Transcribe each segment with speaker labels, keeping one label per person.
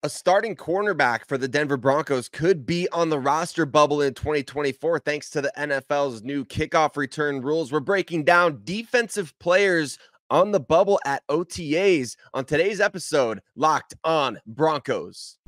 Speaker 1: A starting cornerback for the Denver Broncos could be on the roster bubble in 2024 thanks to the NFL's new kickoff return rules. We're breaking down defensive players on the bubble at OTAs on today's episode, Locked On Broncos.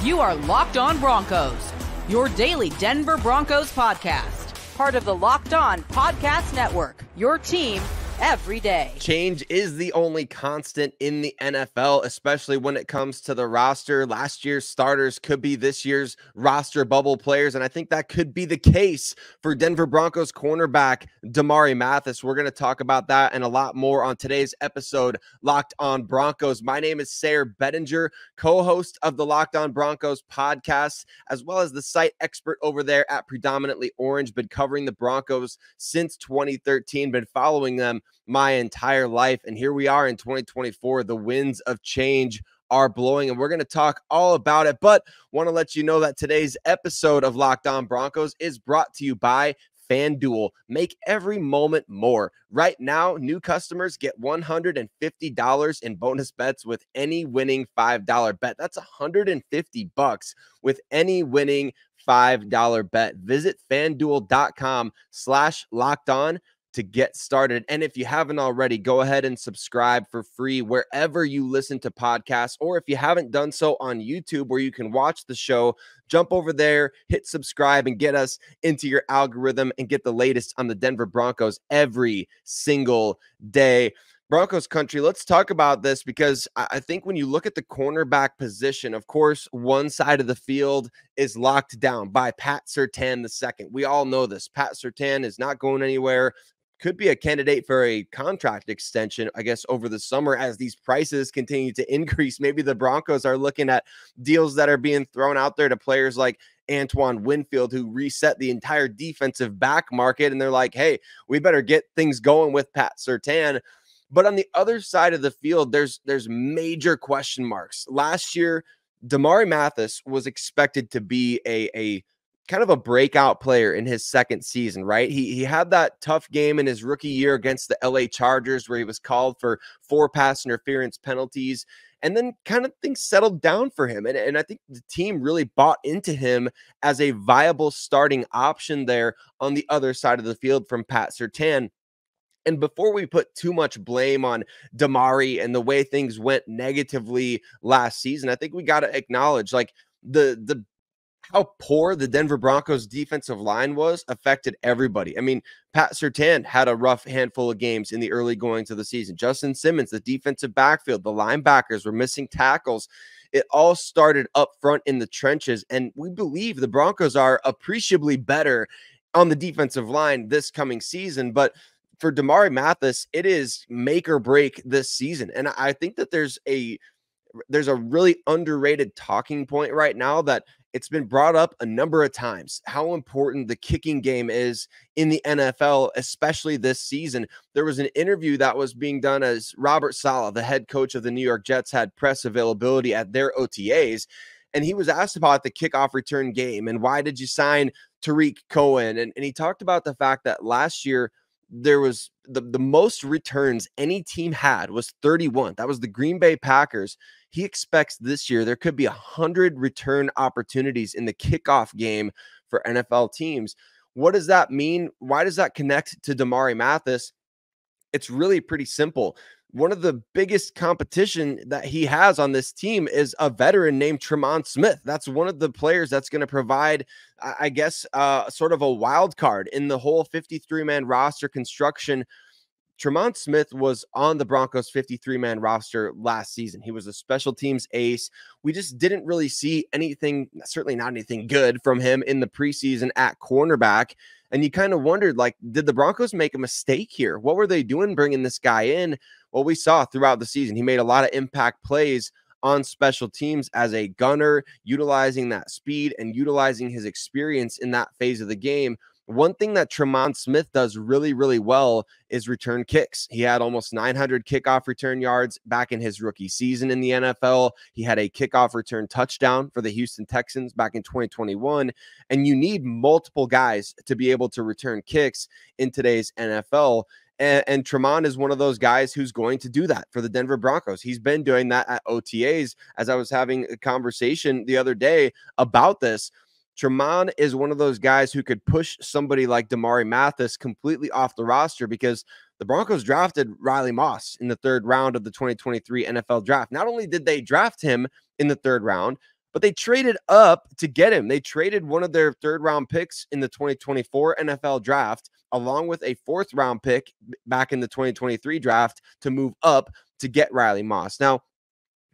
Speaker 2: You are Locked On Broncos, your daily Denver Broncos podcast. Part of the Locked On Podcast Network, your team every day.
Speaker 1: Change is the only constant in the NFL, especially when it comes to the roster. Last year's starters could be this year's roster bubble players, and I think that could be the case for Denver Broncos cornerback Damarri Mathis. We're going to talk about that and a lot more on today's episode, Locked On Broncos. My name is Sayre Bedinger, co-host of the Locked On Broncos podcast, as well as the site expert over there at Predominantly Orange. Been covering the Broncos since 2013, been following them my entire life, and here we are in 2024. The winds of change are blowing, and we're going to talk all about it, but want to let you know that today's episode of Locked On Broncos is brought to you by FanDuel. Make every moment more. Right now, new customers get $150 in bonus bets with any winning $5 bet. That's $150 with any winning $5 bet. Visit FanDuel.com/lockedon to get started. And if you haven't already, go ahead and subscribe for free wherever you listen to podcasts, or if you haven't done so on YouTube where you can watch the show, jump over there, hit subscribe, and get us into your algorithm and get the latest on the Denver Broncos every single day. Broncos Country, let's talk about this because I think when you look at the cornerback position, of course, one side of the field is locked down by Pat Surtain II. We all know this. Pat Surtain is not going anywhere. Could be a candidate for a contract extension, I guess, over the summer as these prices continue to increase. Maybe the Broncos are looking at deals that are being thrown out there to players like Antoine Winfield, who reset the entire defensive back market. And they're like, hey, we better get things going with Pat Surtain. But on the other side of the field, there's major question marks. Last year, Damarri Mathis was expected to be a kind of a breakout player in his second season, right? He had that tough game in his rookie year against the LA Chargers where he was called for 4 pass interference penalties, and then kind of things settled down for him. And I think the team really bought into him as a viable starting option there on the other side of the field from Pat Surtain. And before we put too much blame on Damarri and the way things went negatively last season, I think we got to acknowledge like the how poor the Denver Broncos defensive line was affected everybody. I mean, Pat Surtain had a rough handful of games in the early goings of the season. Justin Simmons, the defensive backfield, the linebackers were missing tackles. It all started up front in the trenches, and we believe the Broncos are appreciably better on the defensive line this coming season. But for Damarri Mathis, it is make or break this season. And I think that there's a really underrated talking point right now that it's been brought up a number of times, how important the kicking game is in the NFL, especially this season. There was an interview that was being done as Robert Saleh, the head coach of the New York Jets, had press availability at their OTAs. And he was asked about the kickoff return game and why did you sign Tarik Cohen? And he talked about the fact that last year there was the most returns any team had was 31. That was the Green Bay Packers. He expects this year there could be 100 return opportunities in the kickoff game for NFL teams. What does that mean? Why does that connect to Damarri Mathis? It's really pretty simple. One of the biggest competition that he has on this team is a veteran named Tremont Smith. That's one of the players that's going to provide, I guess, sort of a wild card in the whole 53-man roster construction. Tremont Smith was on the Broncos 53-man roster last season. He was a special teams ace. We just didn't really see anything, certainly not anything good from him in the preseason at cornerback. And you kind of wondered, like, did the Broncos make a mistake here? What were they doing bringing this guy in? Well, we saw throughout the season, he made a lot of impact plays on special teams as a gunner, utilizing that speed and utilizing his experience in that phase of the game. One thing that Tremont Smith does really, really well is return kicks. He had almost 900 kickoff return yards back in his rookie season in the NFL. He had a kickoff return touchdown for the Houston Texans back in 2021. And you need multiple guys to be able to return kicks in today's NFL. And Tremont is one of those guys who's going to do that for the Denver Broncos. He's been doing that at OTAs. As I was having a conversation the other day about this, Tremont is one of those guys who could push somebody like Damarri Mathis completely off the roster, because the Broncos drafted Riley Moss in the 3rd round of the 2023 NFL draft. Not only did they draft him in the 3rd round, but they traded up to get him. They traded one of their 3rd round picks in the 2024 NFL draft, along with a 4th round pick back in the 2023 draft, to move up to get Riley Moss. Now,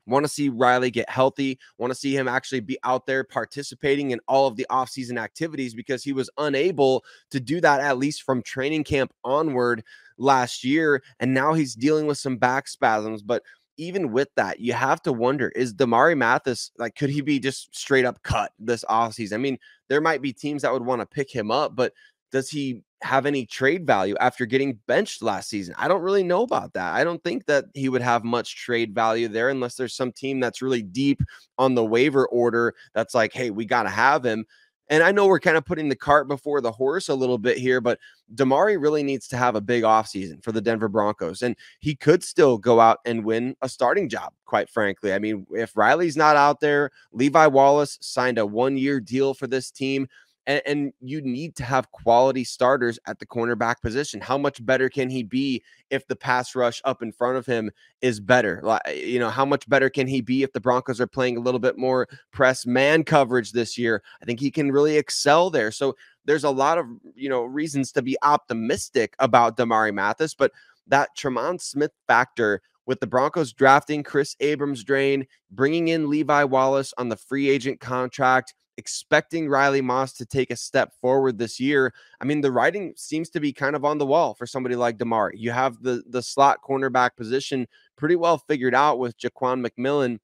Speaker 1: want to see Riley get healthy, want to see him actually be out there participating in all of the offseason activities, because he was unable to do that, at least from training camp onward last year. And now he's dealing with some back spasms. But even with that, you have to wonder, is Damarri Mathis, like, could he be just straight up cut this offseason? I mean, there might be teams that would want to pick him up, but does he have any trade value after getting benched last season? I don't really know about that. I don't think that he would have much trade value there, unless there's some team that's really deep on the waiver order that's like, hey, we got to have him. And I know we're kind of putting the cart before the horse a little bit here, but Damarri really needs to have a big offseason for the Denver Broncos. And he could still go out and win a starting job, quite frankly. I mean, if Riley's not out there, Levi Wallace signed a 1-year deal for this team. And you need to have quality starters at the cornerback position. How much better can he be if the pass rush up in front of him is better? Like, you know, how much better can he be if the Broncos are playing a little bit more press man coverage this year? I think he can really excel there. So there's a lot of, you know, reasons to be optimistic about Damarri Mathis, but that Tremont Smith factor with the Broncos drafting Chris Abrams-Draine, bringing in Levi Wallace on the free agent contract, expecting Riley Moss to take a step forward this year. I mean, the writing seems to be kind of on the wall for somebody like Damarri. You have the slot cornerback position pretty well figured out with Jaquan McMillan.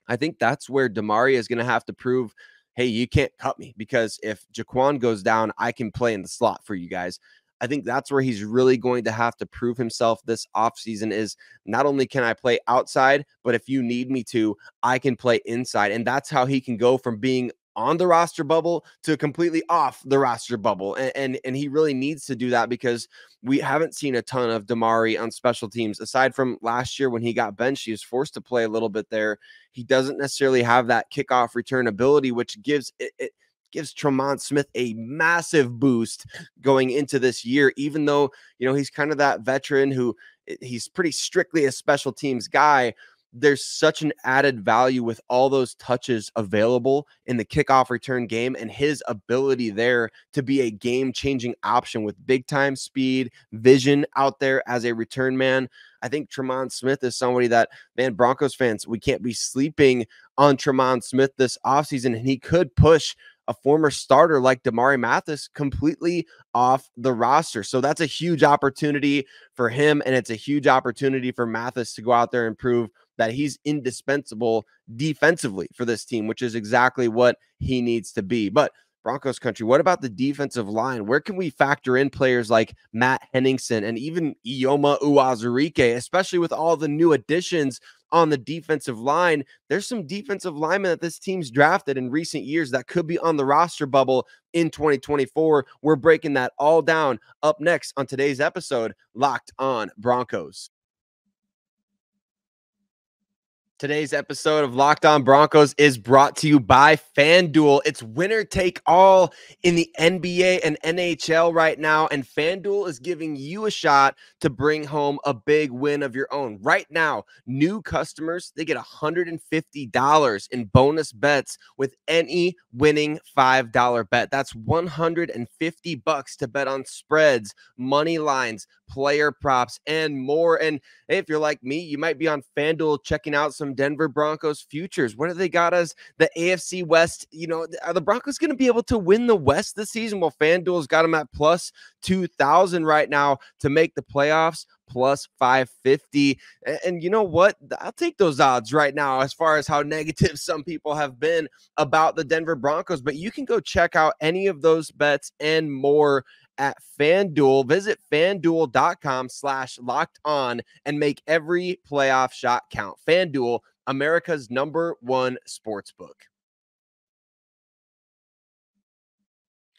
Speaker 1: I think that's where Damarri is going to have to prove, hey, you can't cut me, because if Jaquan goes down, I can play in the slot for you guys. I think that's where he's really going to have to prove himself this offseason, is not only can I play outside, but if you need me to, I can play inside. And that's how he can go from being on the roster bubble to completely off the roster bubble. And he really needs to do that, because we haven't seen a ton of Damarri on special teams. Aside from last year when he got benched, he was forced to play a little bit there. He doesn't necessarily have that kickoff return ability, which gives gives Tremont Smith a massive boost going into this year, even though, you know, he's kind of that veteran who he's pretty strictly a special teams guy. There's such an added value with all those touches available in the kickoff return game, and his ability there to be a game-changing option with big-time speed, vision out there as a return man. I think Tremont Smith is somebody that, man, Broncos fans, we can't be sleeping on Tremont Smith this offseason, and he could push a former starter like Damarri Mathis completely off the roster. So that's a huge opportunity for him, and it's a huge opportunity for Mathis to go out there and prove that he's indispensable defensively for this team, which is exactly what he needs to be. But Broncos country, what about the defensive line? Where can we factor in players like Matt Henningsen and even Ioma Uwazurike, especially with all the new additions on the defensive line? There's some defensive linemen that this team's drafted in recent years that could be on the roster bubble in 2024. We're breaking that all down up next on today's episode, Locked On Broncos. Today's episode of Locked On Broncos is brought to you by FanDuel. It's winner take all in the NBA and NHL right now, and FanDuel is giving you a shot to bring home a big win of your own. Right now, new customers, they get $150 in bonus bets with any winning $5 bet. That's $150 to bet on spreads, money lines, player props, and more. And hey, if you're like me, you might be on FanDuel checking out some Denver Broncos futures. What do they got as the AFC West? You know, are the Broncos going to be able to win the West this season? Well, FanDuel's got them at plus 2,000 right now to make the playoffs, plus 550. And you know what? I'll take those odds right now as far as how negative some people have been about the Denver Broncos. But you can go check out any of those bets and more at FanDuel. Visit FanDuel.com/locked-on and make every playoff shot count. FanDuel, America's #1 sportsbook.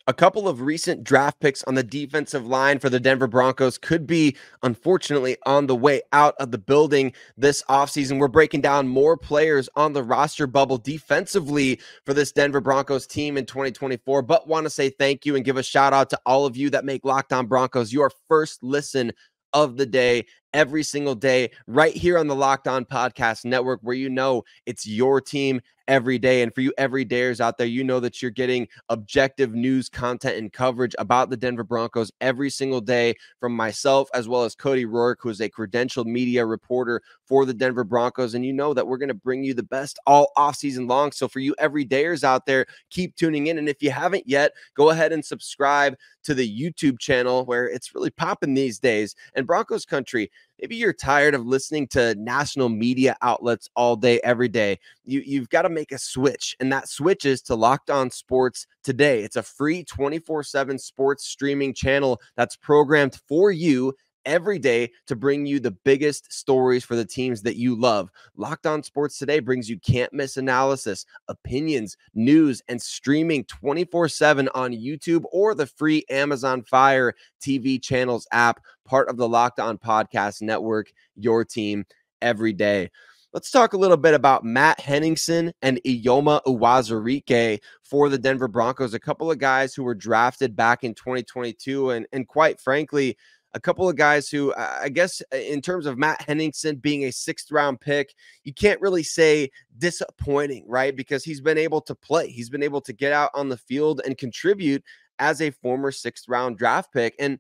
Speaker 1: A couple of recent draft picks on the defensive line for the Denver Broncos could be, unfortunately, on the way out of the building this offseason. We're breaking down more players on the roster bubble defensively for this Denver Broncos team in 2024, but want to say thank you and give a shout out to all of you that make Locked On Broncos your first listen of the day every single day right here on the Locked On Podcast Network, where you know it's your team every day. And for you everydayers out there, you know that you're getting objective news, content, and coverage about the Denver Broncos every single day from myself, as well as Cody Roark, who is a credentialed media reporter for the Denver Broncos. And you know that we're going to bring you the best all offseason long. So for you everydayers out there, keep tuning in. And if you haven't yet, go ahead and subscribe to the YouTube channel, where it's really popping these days. And Broncos Country, maybe you're tired of listening to national media outlets all day, every day. You've got to make a switch, and that switch is to Locked On Sports Today. It's a free 24/7 sports streaming channel that's programmed for you every day to bring you the biggest stories for the teams that you love. Locked On Sports Today brings you can't miss analysis, opinions, news, and streaming 24/7 on YouTube or the free Amazon Fire TV channels app, part of the Locked On Podcast Network, your team every day. Let's talk a little bit about Matt Henningsen and Ioma Uwazurike for the Denver Broncos, a couple of guys who were drafted back in 2022, and quite frankly, a couple of guys who, I guess, in terms of Matt Henningsen being a sixth-round pick, you can't really say disappointing, right? Because he's been able to play. He's been able to get out on the field and contribute as a former sixth-round draft pick. And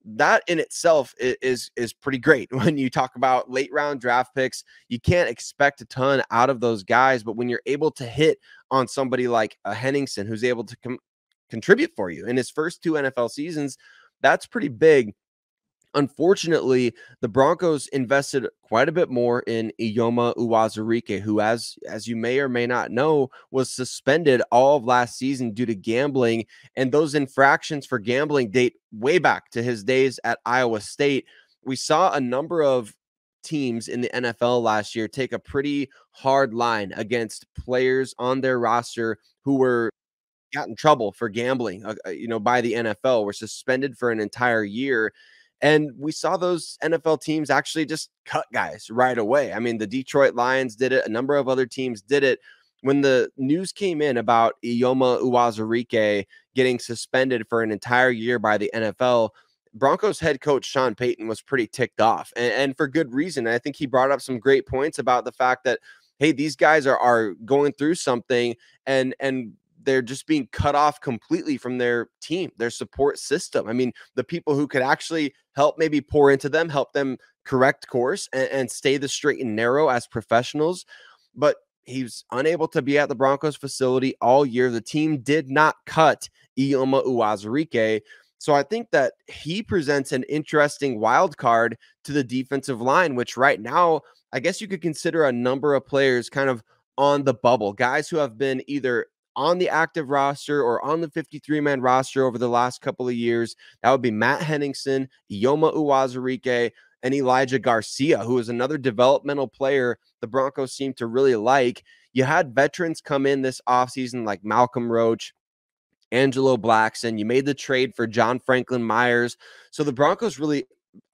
Speaker 1: that in itself is pretty great. When you talk about late round draft picks, you can't expect a ton out of those guys. But when you're able to hit on somebody like a Henningsen, who's able to contribute for you in his first two NFL seasons, that's pretty big. Unfortunately, the Broncos invested quite a bit more in Ioma Uwazurike, who, as you may or may not know, was suspended all of last season due to gambling. And those infractions for gambling date way back to his days at Iowa State. We saw a number of teams in the NFL last year take a pretty hard line against players on their roster who were got in trouble for gambling, by the NFL, were suspended for an entire year. And we saw those NFL teams actually just cut guys right away. I mean, the Detroit Lions did it. A number of other teams did it. When the news came in about Ioma Uwazurike getting suspended for an entire year by the NFL, Broncos head coach Sean Payton was pretty ticked off, and for good reason. I think he brought up some great points about the fact that, hey, these guys are going through something, and they're just being cut off completely from their team, their support system. I mean, the people who could actually help maybe pour into them, help them correct course and stay the straight and narrow as professionals. But he's unable to be at the Broncos facility all year. The team did not cut Ioma Uwazurike. So I think that he presents an interesting wild card to the defensive line, which right now, I guess you could consider a number of players kind of on the bubble, guys who have been either on the active roster or on the 53-man roster over the last couple of years. That would be Matt Henningsen, Ioma Uwazurike, and Elijah Garcia, who is another developmental player the Broncos seem to really like. You had veterans come in this offseason like Malcolm Roach, Angelo Blackson. You made the trade for John Franklin Myers. So the Broncos really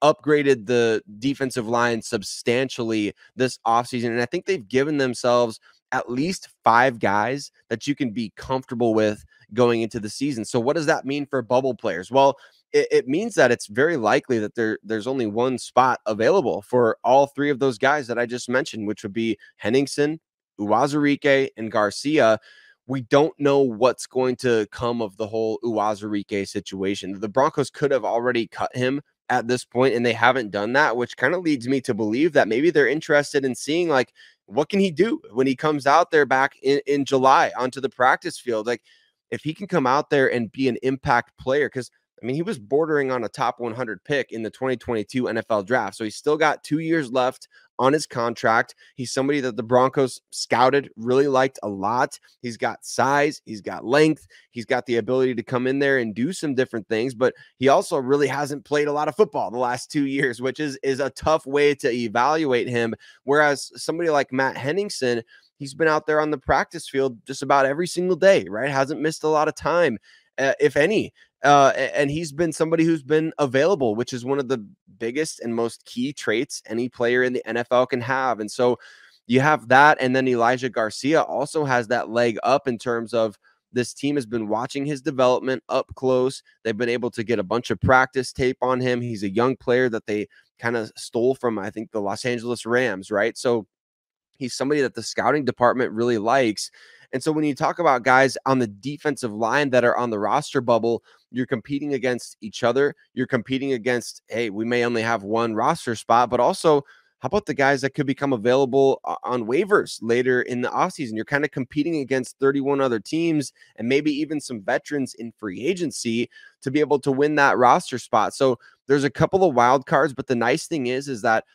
Speaker 1: upgraded the defensive line substantially this offseason. And I think they've given themselves at least 5 guys that you can be comfortable with going into the season. So what does that mean for bubble players? Well, it means that it's very likely that there's only one spot available for all 3 of those guys that I just mentioned, which would be Henningsen, Uwazurike, and Garcia. We don't know what's going to come of the whole Uwazurike situation. The Broncos could have already cut him at this point, and they haven't done that, which kind of leads me to believe that maybe they're interested in seeing, like, what can he do when he comes out there back in July onto the practice field? Like, if he can come out there and be an impact player, because I mean, he was bordering on a top 100 pick in the 2022 NFL draft. So he's still got 2 years left on his contract. He's somebody that the Broncos scouted, really liked a lot. He's got size, he's got length, he's got the ability to come in there and do some different things, but he also really hasn't played a lot of football the last 2 years, which is a tough way to evaluate him. Whereas somebody like Matt Henningsen, he's been out there on the practice field just about every single day, right? Hasn't missed a lot of time. if any. And he's been somebody who's been available, which is one of the biggest and most key traits any player in the NFL can have. And so you have that. And then Elijah Garcia also has that leg up in terms of this team has been watching his development up close. They've been able to get a bunch of practice tape on him. He's a young player that they kind of stole from, I think, the Los Angeles Rams, right? So he's somebody that the scouting department really likes. And so when you talk about guys on the defensive line that are on the roster bubble, you're competing against each other. You're competing against, hey, we may only have one roster spot, but also how about the guys that could become available on waivers later in the offseason? You're kind of competing against 31 other teams and maybe even some veterans in free agency to be able to win that roster spot. So there's a couple of wild cards, but the nice thing is that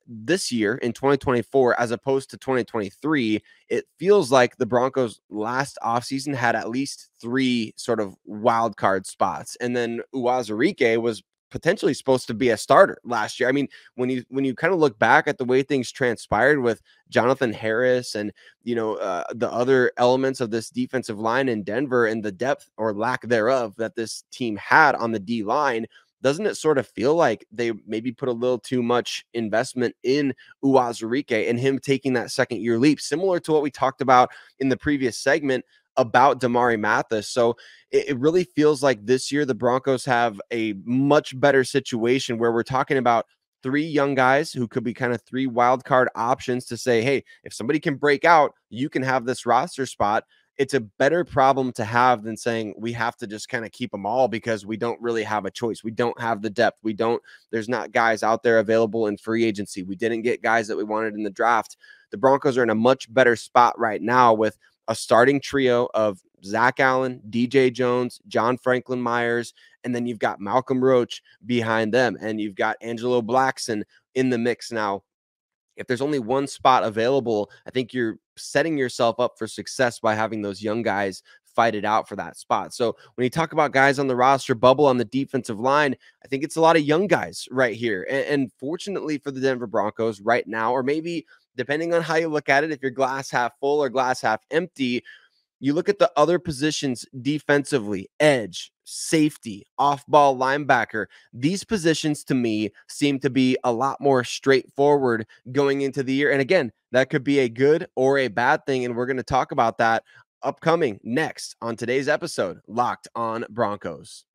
Speaker 1: this year in 2024, as opposed to 2023, it feels like the Broncos last offseason had at least 3 sort of wild card spots. And then Uwazurike was potentially supposed to be a starter last year. I mean, when you kind of look back at the way things transpired with Jonathan Harris and, the other elements of this defensive line in Denver and the depth or lack thereof that this team had on the D line, doesn't it sort of feel like they maybe put a little too much investment in Uwazurike and him taking that second year leap, similar to what we talked about in the previous segment about Damarri Mathis? So it really feels like this year the Broncos have a much better situation where we're talking about 3 young guys who could be kind of 3 wild card options to say, hey, if somebody can break out, you can have this roster spot. It's a better problem to have than saying we have to just kind of keep them all because we don't really have a choice. We don't have the depth. There's not guys out there available in free agency. We didn't get guys that we wanted in the draft. The Broncos are in a much better spot right now with a starting trio of Zach Allen, DJ Jones, John Franklin Myers, and then you've got Malcolm Roach behind them, and you've got Angelo Blackson in the mix now. If there's only one spot available, I think you're setting yourself up for success by having those young guys fight it out for that spot. So when you talk about guys on the roster bubble on the defensive line, I think it's a lot of young guys right here. And fortunately for the Denver Broncos right now, or maybe depending on how you look at it, if you're glass half full or glass half empty, you look at the other positions defensively, edge, safety, off-ball linebacker. These positions to me seem to be a lot more straightforward going into the year. And again, that could be a good or a bad thing. And we're going to talk about that upcoming next on today's episode, Locked on Broncos.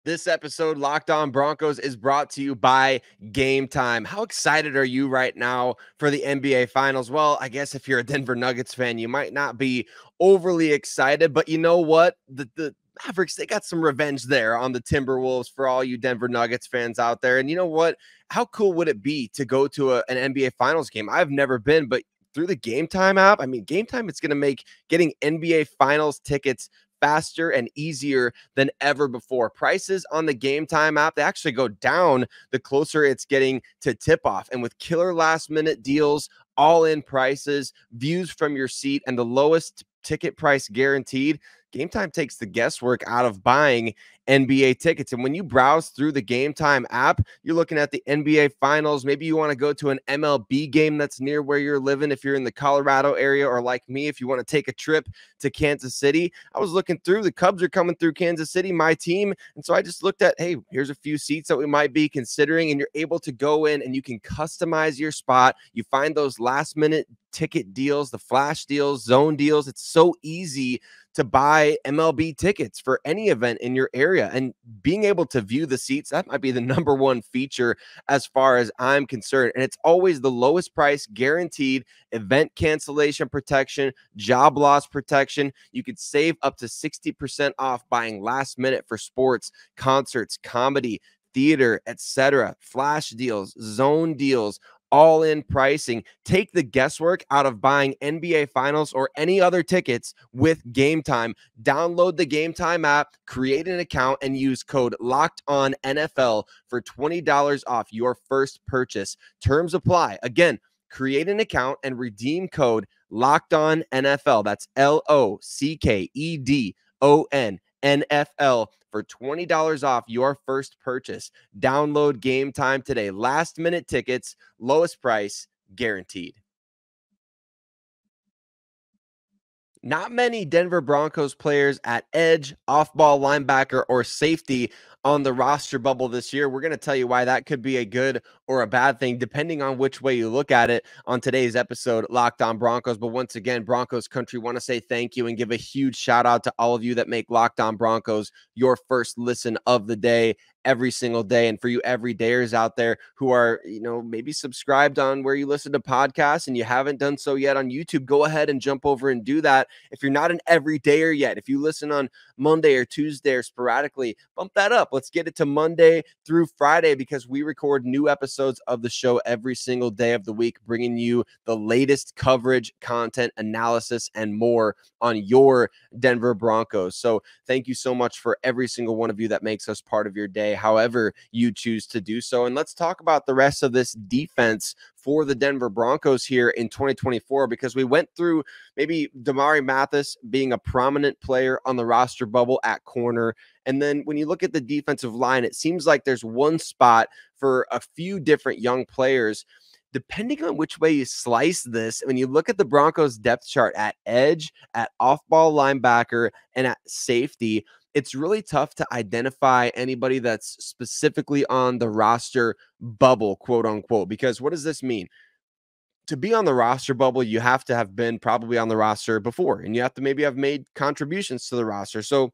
Speaker 1: This episode, Locked On Broncos, is brought to you by Game Time. How excited are you right now for the NBA Finals? Well, I guess if you're a Denver Nuggets fan, you might not be overly excited, but you know what? The Mavericks, they got some revenge there on the Timberwolves for all you Denver Nuggets fans out there. And you know what? How cool would it be to go to an NBA Finals game? I've never been, but through the Game Time app, I mean, Game Time, it's going to make getting NBA Finals tickets faster and easier than ever before. Prices on the Game Time app, they actually go down the closer it's getting to tip off. And with killer last minute deals, all in prices, views from your seat, and the lowest ticket price guaranteed, Game Time takes the guesswork out of buying NBA tickets. And when you browse through the Game Time app, you're looking at the NBA Finals. Maybe you want to go to an MLB game that's near where you're living if you're in the Colorado area, or like me, if you want to take a trip to Kansas City. I was looking through, the Cubs are coming through Kansas City, my team. And so I just looked at, hey, here's a few seats that we might be considering. And you're able to go in and you can customize your spot. You find those last minute ticket deals, the flash deals, zone deals. It's so easy to buy MLB tickets for any event in your area. And being able to view the seats, that might be the number one feature as far as I'm concerned. And it's always the lowest price guaranteed, event cancellation protection, job loss protection. You could save up to 60% off buying last minute for sports, concerts, comedy, theater, etc. Flash deals, zone deals, all in pricing. Take the guesswork out of buying NBA Finals or any other tickets with Game Time. Download the Game Time app, create an account, and use code LOCKEDONNFL for $20 off your first purchase. Terms apply. Again, create an account and redeem code LOCKEDONNFL. That's LOCKEDONNFL for $20 off your first purchase. Download Game Time today. Last minute tickets, lowest price guaranteed. Not many Denver Broncos players at edge, off-ball linebacker, or safety on the roster bubble this year. We're going to tell you why that could be a good or a bad thing, depending on which way you look at it on today's episode, Locked On Broncos. But once again, Broncos Country, want to say thank you and give a huge shout out to all of you that make Locked On Broncos your first listen of the day every single day. And for you everydayers out there who are, maybe subscribed on where you listen to podcasts and you haven't done so yet on YouTube, go ahead and jump over and do that. If you're not an everydayer yet, if you listen on Monday or Tuesday or sporadically, bump that up. Let's get it to Monday through Friday, because we record new episodes of the show every single day of the week, bringing you the latest coverage, content, analysis, and more on your Denver Broncos. So thank you so much for every single one of you that makes us part of your day, however you choose to do so. And let's talk about the rest of this defense for the Denver Broncos here in 2024, because we went through maybe Damarri Mathis being a prominent player on the roster bubble at corner. And then when you look at the defensive line, it seems like there's one spot for a few different young players. Depending on which way you slice this, when you look at the Broncos depth chart at edge, at off-ball linebacker, and at safety, it's really tough to identify anybody that's specifically on the roster bubble, quote unquote, because what does this mean? To be on the roster bubble, you have to have been probably on the roster before, and you have to maybe have made contributions to the roster. So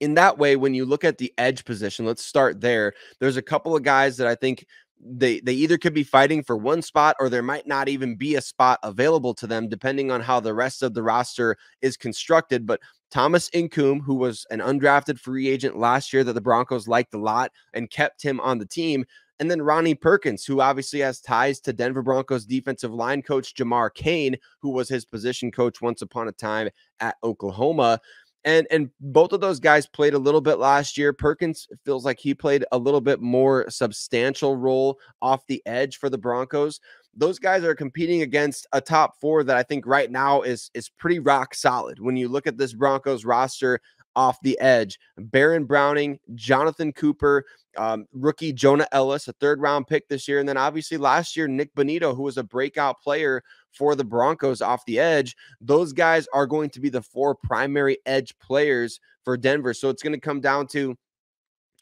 Speaker 1: in that way, when you look at the edge position, let's start there. There's a couple of guys that I think they either could be fighting for one spot, or there might not even be a spot available to them, depending on how the rest of the roster is constructed. But Thomas Incoom, who was an undrafted free agent last year that the Broncos liked a lot and kept him on the team. And then Ronnie Perkins, who obviously has ties to Denver Broncos defensive line coach Jamar Cain, who was his position coach once upon a time at Oklahoma. And both of those guys played a little bit last year. Perkins feels like he played a little bit more substantial role off the edge for the Broncos. Those guys are competing against a top four that I think right now is pretty rock solid. When you look at this Broncos roster off the edge, Baron Browning, Jonathan Cooper, rookie Jonah Ellis, a third-round pick this year, and then obviously last year, Nick Bonito, who was a breakout player for the Broncos off the edge. Those guys are going to be the four primary edge players for Denver. So it's going to come down to,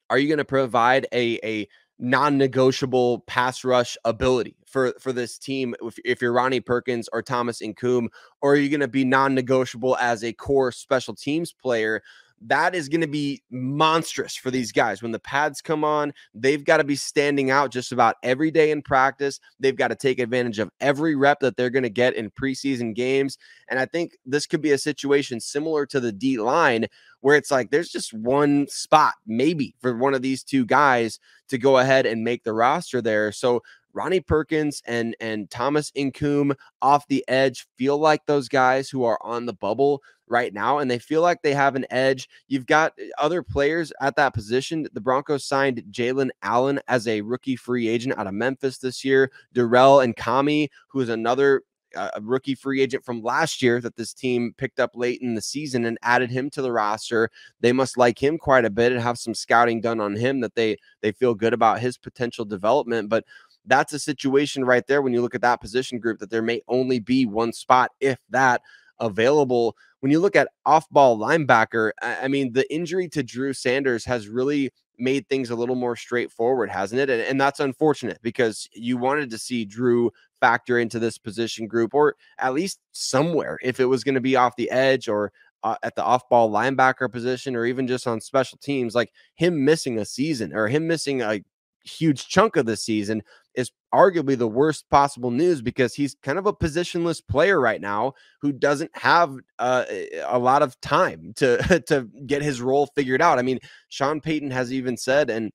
Speaker 1: are you going to provide a non-negotiable pass rush ability for this team if you're Ronnie Perkins or Thomas Incoom, or are you going to be non-negotiable as a core special teams player? That is going to be monstrous for these guys. When the pads come on, they've got to be standing out just about every day in practice. They've got to take advantage of every rep that they're going to get in preseason games. And I think this could be a situation similar to the D line, where it's like there's just one spot maybe for one of these two guys to go ahead and make the roster there. So Ronnie Perkins and Thomas Incoom off the edge feel like those guys who are on the bubble right now, and they feel like they have an edge. You've got other players at that position. The Broncos signed Jalen Allen as a rookie free agent out of Memphis this year. Darrell Nkami, who is another a rookie free agent from last year that this team picked up late in the season and added him to the roster. They must like him quite a bit and have some scouting done on him that they feel good about his potential development. But that's a situation right there when you look at that position group, that there may only be one spot, if that, available. When you look at off-ball linebacker, I mean, the injury to Drew Sanders has really made things a little more straightforward, hasn't it? And that's unfortunate, because you wanted to see Drew factor into this position group, or at least somewhere, if it was going to be off the edge or at the off-ball linebacker position, or even just on special teams. Like, him missing a season, or him missing a huge chunk of the season, is arguably the worst possible news, because he's kind of a positionless player right now who doesn't have a lot of time to get his role figured out. I mean, Sean Payton has even said, and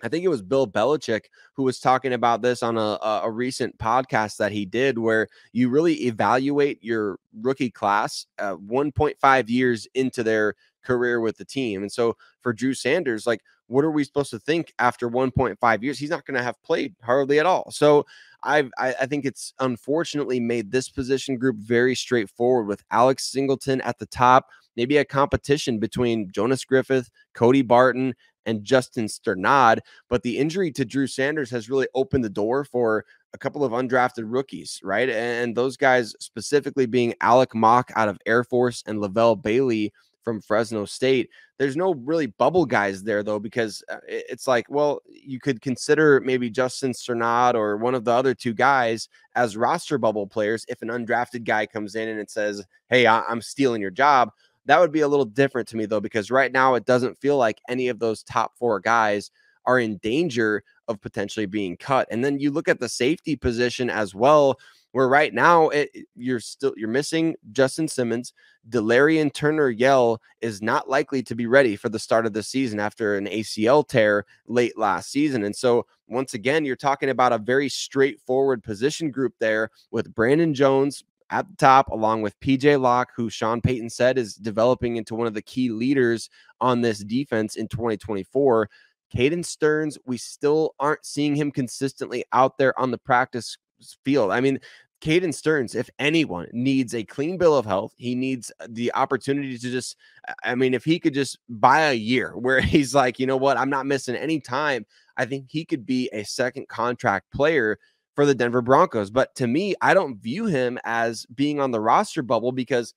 Speaker 1: I think it was Bill Belichick who was talking about this on a recent podcast that he did, where you really evaluate your rookie class 1.5 years into their career with the team. And so for Drew Sanders, like, what are we supposed to think after 1.5 years? He's not going to have played hardly at all. So I think it's unfortunately made this position group very straightforward, with Alex Singleton at the top, maybe a competition between Jonas Griffith, Cody Barton, and Justin Sternad. But the injury to Drew Sanders has really opened the door for a couple of undrafted rookies, right? And those guys specifically being Alec Mock out of Air Force and Lavelle Bailey from Fresno State. There's no really bubble guys there, though, because it's like, well, you could consider maybe Justin Sternad or one of the other two guys as roster bubble players if an undrafted guy comes in and it says, hey, I'm stealing your job. That would be a little different to me, though, because right now it doesn't feel like any of those top four guys are in danger of potentially being cut. And then you look at the safety position as well, where right now you're missing Justin Simmons. Delarian Turner-Yell is not likely to be ready for the start of the season after an ACL tear late last season. And so once again, you're talking about a very straightforward position group there with Brandon Jones at the top, along with PJ Locke, who Sean Payton said is developing into one of the key leaders on this defense in 2024. Caden Stearns, we still aren't seeing him consistently out there on the practice field. I mean, Caden Stearns, if anyone, needs a clean bill of health. He needs the opportunity to just, I mean, if he could just buy a year where he's like, you know what, I'm not missing any time, I think he could be a second contract player for the Denver Broncos. But to me, I don't view him as being on the roster bubble because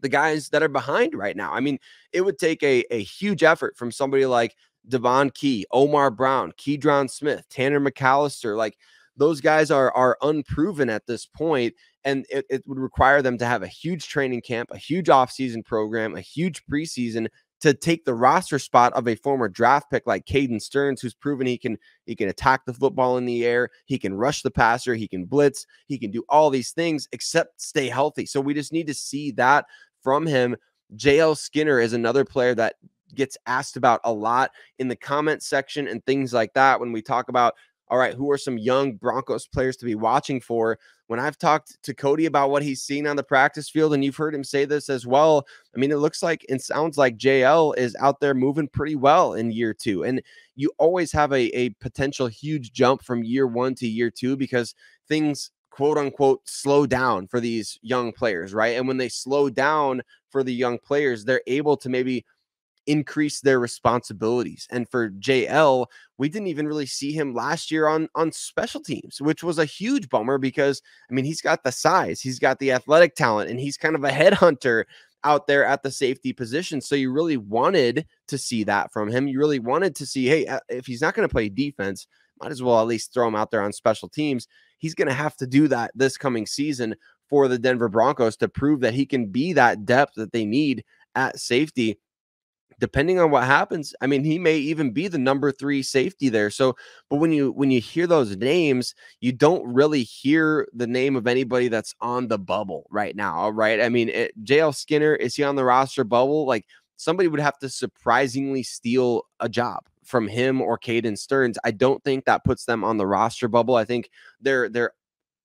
Speaker 1: the guys that are behind right now, I mean, it would take a huge effort from somebody like Devon Key, Omar Brown, Keydron Smith, Tanner McAllister. Like, those guys are unproven at this point, and it would require them to have a huge training camp, a huge offseason program, a huge preseason to take the roster spot of a former draft pick like Caden Stearns, who's proven he can attack the football in the air, he can rush the passer, he can blitz, he can do all these things except stay healthy. So we just need to see that from him. JL Skinner is another player that gets asked about a lot in the comment section and things like that when we talk about, all right, who are some young Broncos players to be watching for? When I've talked to Cody about what he's seen on the practice field, and you've heard him say this as well, I mean, it looks like and sounds like JL is out there moving pretty well in year two. And you always have a potential huge jump from year one to year two because things, quote unquote, slow down for these young players, right? And when they slow down for the young players, they're able to maybe increase their responsibilities. And for JL, we didn't even really see him last year on special teams, which was a huge bummer because, I mean, he's got the size, he's got the athletic talent, and he's kind of a headhunter out there at the safety position. So you really wanted to see that from him. You really wanted to see, hey, if he's not going to play defense, might as well at least throw him out there on special teams. He's going to have to do that this coming season for the Denver Broncos to prove that he can be that depth that they need at safety. Depending on what happens, I mean, he may even be the number 3 safety there. So, but when you hear those names, you don't really hear the name of anybody that's on the bubble right now, right? I mean, JL Skinner, is he on the roster bubble? Like, somebody would have to surprisingly steal a job from him or Caden Stearns. I don't think that puts them on the roster bubble. I think they're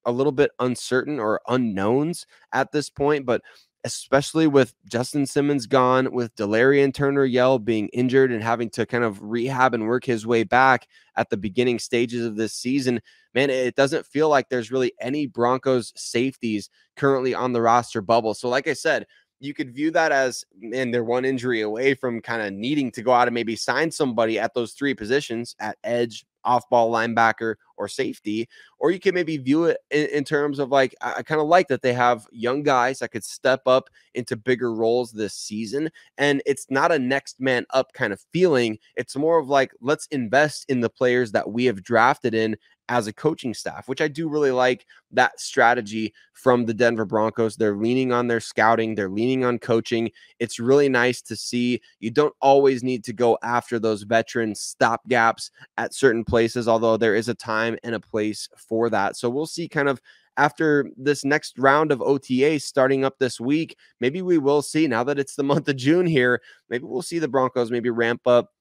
Speaker 1: a little bit uncertain or unknowns at this point, but especially with Justin Simmons gone, with Delarian Turner-Yell being injured and having to kind of rehab and work his way back at the beginning stages of this season, man, it doesn't feel like there's really any Broncos safeties currently on the roster bubble. So like I said, you could view that as, man, they're one injury away from kind of needing to go out and maybe sign somebody at those 3 positions at edge, off-ball linebacker, or safety. Or you can maybe view it in terms of like, I kind of like that they have young guys that could step up into bigger roles this season. And it's not a next man up kind of feeling. It's more of like, let's invest in the players that we have drafted in as a coaching staff, which I do really like that strategy from the Denver Broncos. They're leaning on their scouting. They're leaning on coaching. It's really nice to see. You don't always need to go after those veteran stopgaps at certain places, although there is a time and a place for that. So we'll see kind of after this next round of OTAs starting up this week, maybe we will see, now that it's the month of June here, maybe we'll see the Broncos maybe ramp up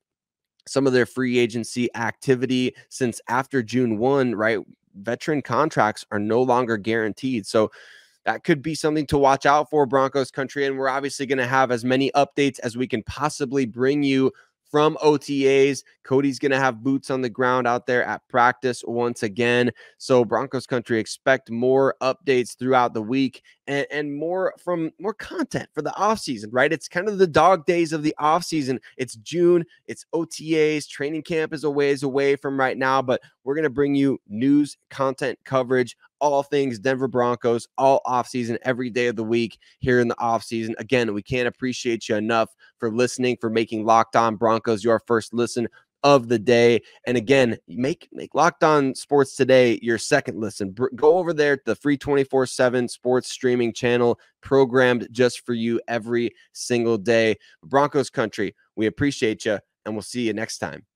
Speaker 1: some of their free agency activity, since after June 1, right, veteran contracts are no longer guaranteed. So that could be something to watch out for, Broncos country. And we're obviously going to have as many updates as we can possibly bring you from OTAs. Cody's going to have boots on the ground out there at practice once again. So Broncos Country, expect more updates throughout the week and more content for the offseason, right? It's kind of the dog days of the offseason. It's June. It's OTAs. Training camp is a ways away from right now, but we're going to bring you news, content, coverage, all things Denver Broncos, all offseason, every day of the week here in the offseason. Again, we can't appreciate you enough for listening, for making Locked On Broncos your first listen of the day. And again, make Locked On Sports Today your second listen. Go over there to the free 24/7 sports streaming channel, programmed just for you every single day. Broncos Country, we appreciate you, and we'll see you next time.